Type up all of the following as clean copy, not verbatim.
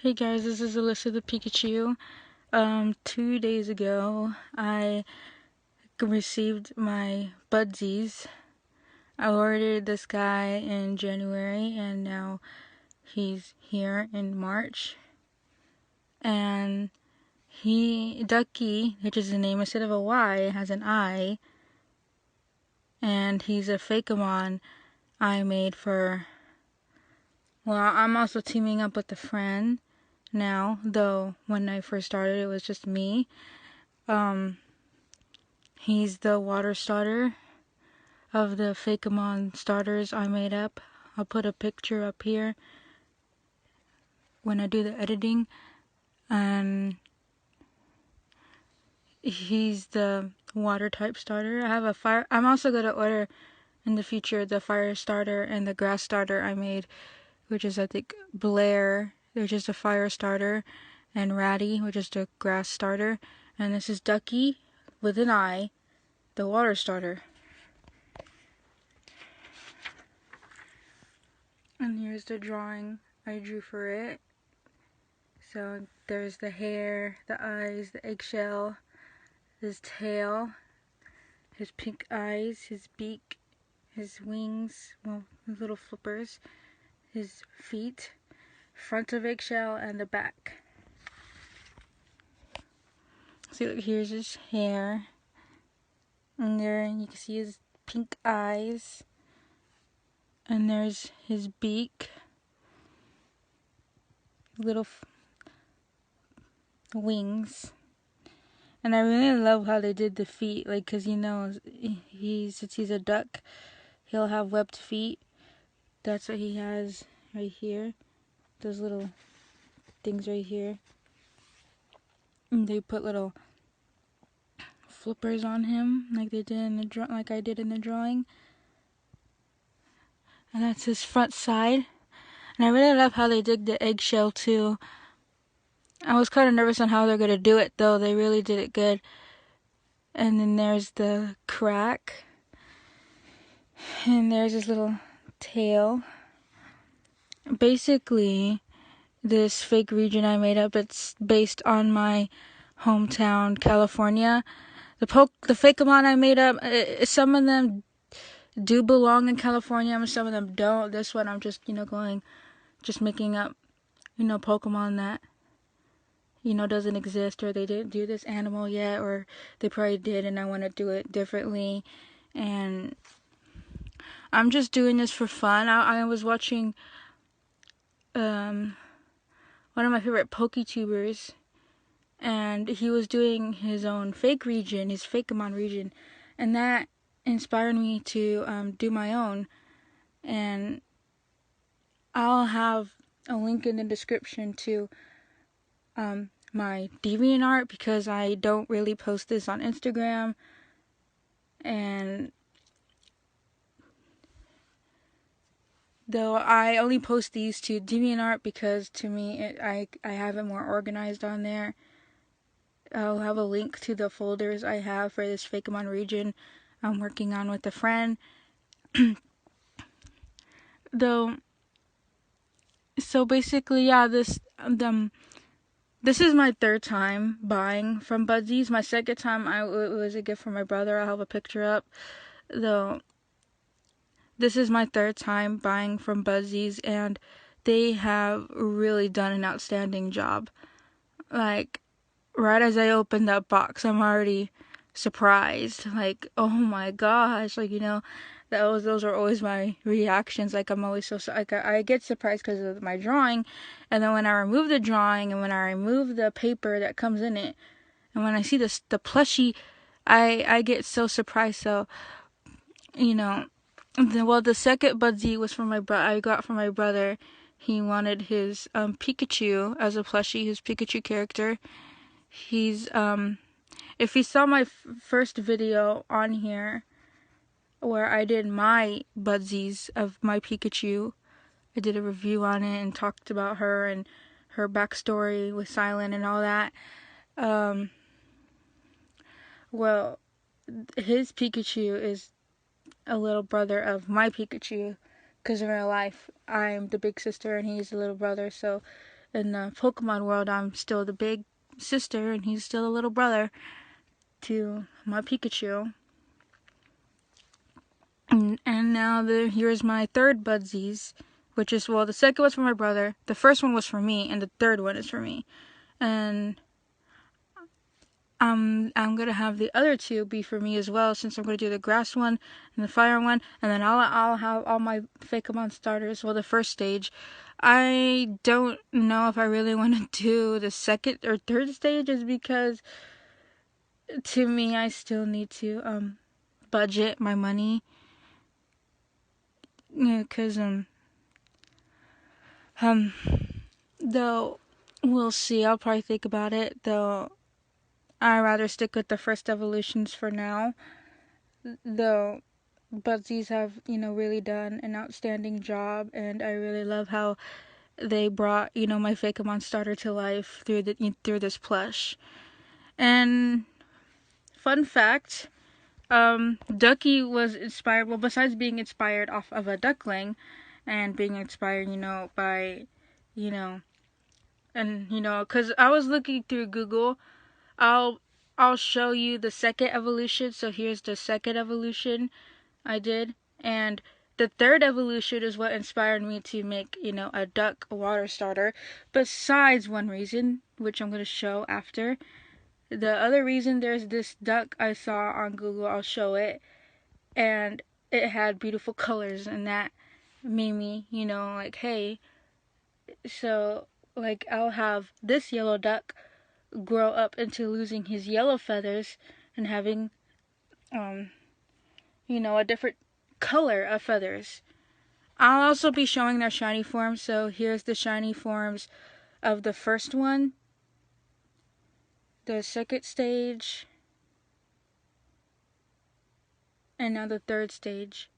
Hey guys, this is Alyssa the Pikachu. 2 days ago, I received my Budsies. I ordered this guy in January, and now he's here in March. And Ducki, which is the name instead of a Y, has an I. And he's a Fakeamon I made for, well, I'm also teaming up with a friend now, though when I first started it was just me. He's the water starter of the Fakeamon starters I made up. I'll put a picture up here when I do the editing. And he's the water type starter. I have a fire. I'm also going to order in the future the fire starter and the grass starter I made, which is I think Blair, which is the fire starter, and Ratty, which is the grass starter. And this is Ducky with an I, the water starter. And here's the drawing I drew for it. So there's the hair, the eyes, the eggshell, his tail, his pink eyes, his beak, his wings, well, his little flippers, his feet, front of eggshell, and the back. See, look, here's his hair. And there you can see his pink eyes. And there's his beak. Little wings. And I really love how they did the feet, like, cause since he's a duck, he'll have webbed feet. That's what he has right here. Those little things right here. And they put little flippers on him, like they did in the like I did in the drawing. And that's his front side. And I really love how they did the eggshell too. I was kind of nervous on how they're gonna do it, though. They really did it good. And then there's the crack. And there's his little tail. Basically, this fake region I made up, it's based on my hometown, California. The Fakeamon I made up, some of them do belong in California, and some of them don't. This one I'm just, just making up, Pokemon that, doesn't exist, or they didn't do this animal yet, or they probably did and I want to do it differently. And I'm just doing this for fun. I was watching one of my favorite PokeTubers, and he was doing his own fake region, his Fakeamon region, and that inspired me to do my own. And I'll have a link in the description to my DeviantArt, because I don't really post this on Instagram, and though I only post these to DeviantArt because to me I have it more organized on there. I'll have a link to the folders I have for this Fakeamon region I'm working on with a friend. Though, so basically, yeah, this is my third time buying from Budsies. My second time it was a gift from my brother. I'll have a picture up. Though, this is my third time buying from Budsies, and they have really done an outstanding job. Like, right as I opened that box, I'm already surprised. Like, oh my gosh, like, those are always my reactions. Like, I'm always I get surprised because of my drawing, and then when I remove the drawing, and when I remove the paper that comes in it, and when I see the plushie, I get so surprised. So, the second Budsy was from I got from my brother. He wanted his Pikachu as a plushie, his Pikachu character. He's if you saw my first video on here where I did my Budsies of my Pikachu, I did a review on it and talked about her and her backstory with Silent and all that. Well, his Pikachu is a little brother of my Pikachu, because in real life I'm the big sister and he's the little brother. So in the Pokemon world, I'm still the big sister and he's still a little brother to my Pikachu. And now here's my third Budsies, which is, well, the second was for my brother, the first one was for me, and the third one is for me. And I'm gonna have the other two be for me as well, since I'm gonna do the grass one and the fire one, and then I'll have all my Fakemon starters. Well, the first stage. I don't know if I really want to do the second or third stages because, to me, I still need to budget my money. Yeah, cause though we'll see. I'll probably think about it. Though I'd rather stick with the first evolutions for now. Though Budsies have, really done an outstanding job, and I really love how they brought, my Fakemon starter to life through this plush. And fun fact, Ducki was inspired. Well, besides being inspired off of a duckling, and being inspired, by, and because I was looking through Google, I'll show you the second evolution. So here's the second evolution I did, and the third evolution is what inspired me to make, a duck water starter. Besides one reason, which I'm going to show after. The other reason, there's this duck I saw on Google, I'll show it, and it had beautiful colors, and that made me, like, hey, so, like, I'll have this yellow duck grow up into losing his yellow feathers and having, a different color of feathers. I'll also be showing their shiny forms, so here's the shiny forms of the first one, the second stage, and now the third stage.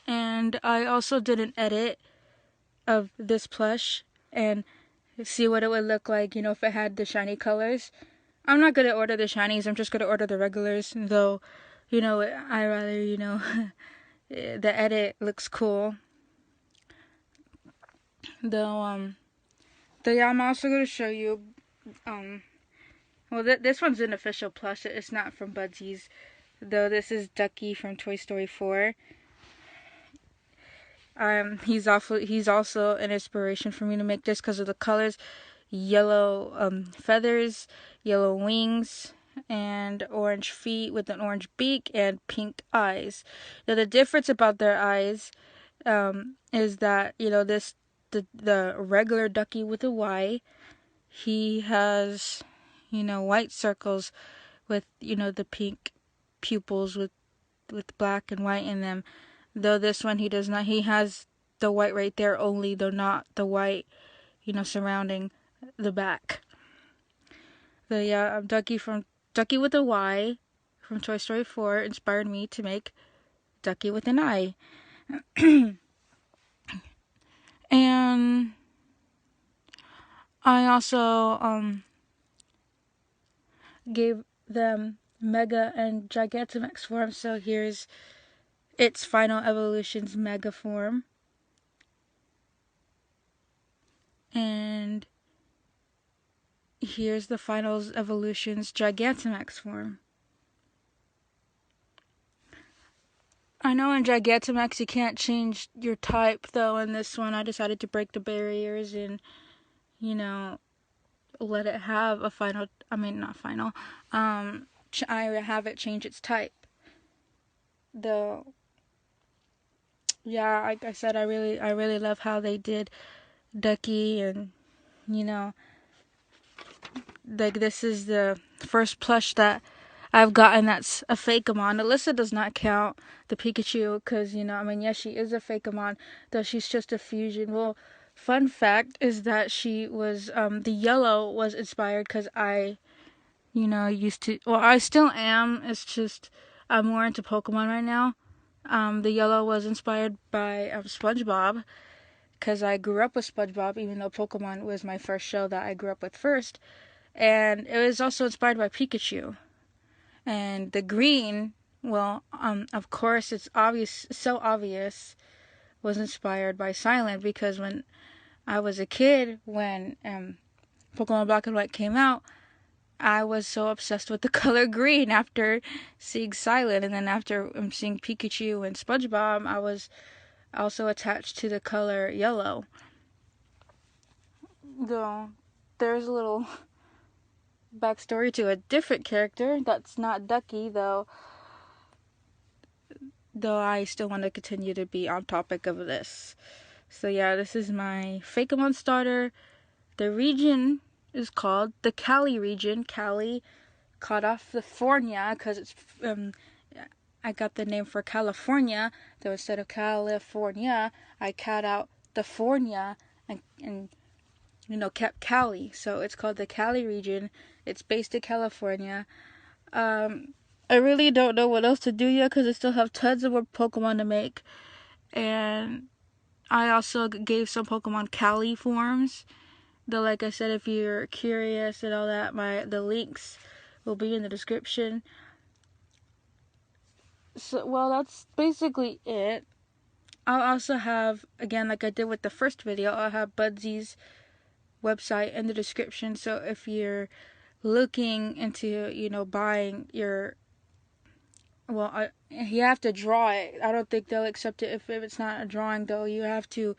And I also did an edit of this plush and see what it would look like, if it had the shiny colors. I'm not going to order the shinies, I'm just going to order the regulars, though, I rather, the edit looks cool. Though, yeah, I'm also going to show you, well, this one's an official plush, it's not from Budsies, though this is Ducki from Toy Story 4. He's also an inspiration for me to make this because of the colors. Yellow feathers, yellow wings, and orange feet with an orange beak and pink eyes. Now the difference about their eyes is that the regular Ducki with a Y, he has white circles with the pink pupils with black and white in them. Though this one he does not. He has the white right there only, though not the white surrounding the back. Ducki with a Y from Toy Story 4 inspired me to make Ducki with an I. And I also gave them Mega and Gigantamax form, so here's its final evolution's Mega form. And here's the final evolution's Gigantamax form. I know in Gigantamax you can't change your type, though in this one I decided to break the barriers and, let it have a final, not final, I have it change its type. Though, yeah, like I said, I really love how they did Ducki, and, like, this is the first plush that I've gotten that's a Fakemon. Alyssa does not count the Pikachu because, yes, she is a Fakemon, though she's just a fusion. Well, fun fact is that she was, the yellow was inspired because I, used to, well, I still am, it's just, I'm more into Pokemon right now. The yellow was inspired by SpongeBob because I grew up with SpongeBob, even though Pokemon was my first show that I grew up with first. And it was also inspired by Pikachu. And the green, well, of course, it's so obvious, was inspired by Silent, because when I was a kid when Pokemon Black and White came out, I was so obsessed with the color green after seeing Silent, and then after seeing Pikachu and SpongeBob, I was also attached to the color yellow. Though there's a little backstory to a different character that's not Ducki, though I still want to continue to be on topic of this. So yeah, this is my Fakemon starter. The region is called the Cali region. Cali, cut off the Fornia because it's I got the name for California, though instead of California, I cut out the Fornia and kept Cali. So it's called the Cali region. It's based in California. I really don't know what else to do yet because I still have tons of more Pokemon to make. And I also gave some Pokemon Cali forms. Though, like I said, if you're curious and all that, the links will be in the description. So, well, that's basically it. I'll also have, again, like I did with the first video, I'll have Budsies' website in the description. So if you're looking into, buying your, you have to draw it. I don't think they'll accept it if it's not a drawing, though. You have to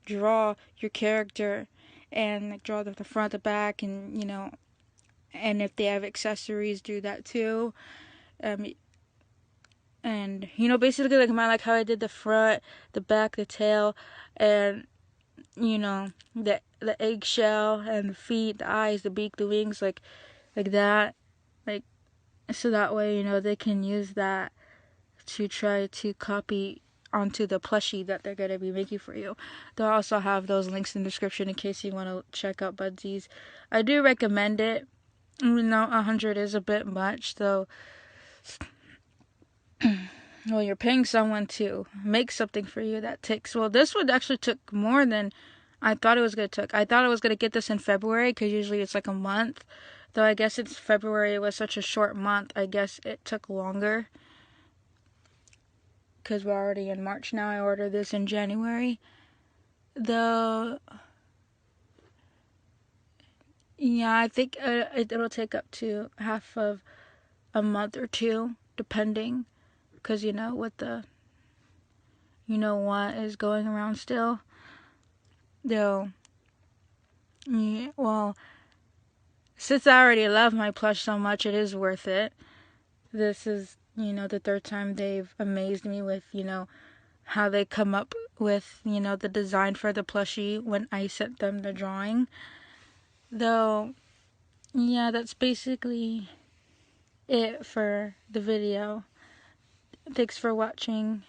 draw your character and like, draw the front, the back, and, and if they have accessories, do that too. And basically like how I did the front, the back, the tail, and the eggshell and the feet, the eyes, the beak, the wings, like that, like so that way they can use that to try to copy onto the plushie that they're gonna be making for you. They'll also have those links in the description in case you want to check out Budsies. I do recommend it. 100 is a bit much, though. Well, you're paying someone to make something for you that takes. Well, this one actually took more than I thought it was gonna take. I thought I was gonna get this in February because usually it's like a month. Though I guess it's February. It was such a short month. I guess it took longer because we're already in March now. I ordered this in January. Though, yeah, I think it'll take up to half of a month or two, depending. Because, with the, what is going around still. Though, yeah, well, since I already love my plush so much, it is worth it. This is, the third time they've amazed me with, how they come up with, the design for the plushie when I sent them the drawing. Though, yeah, that's basically it for the video. Thanks for watching.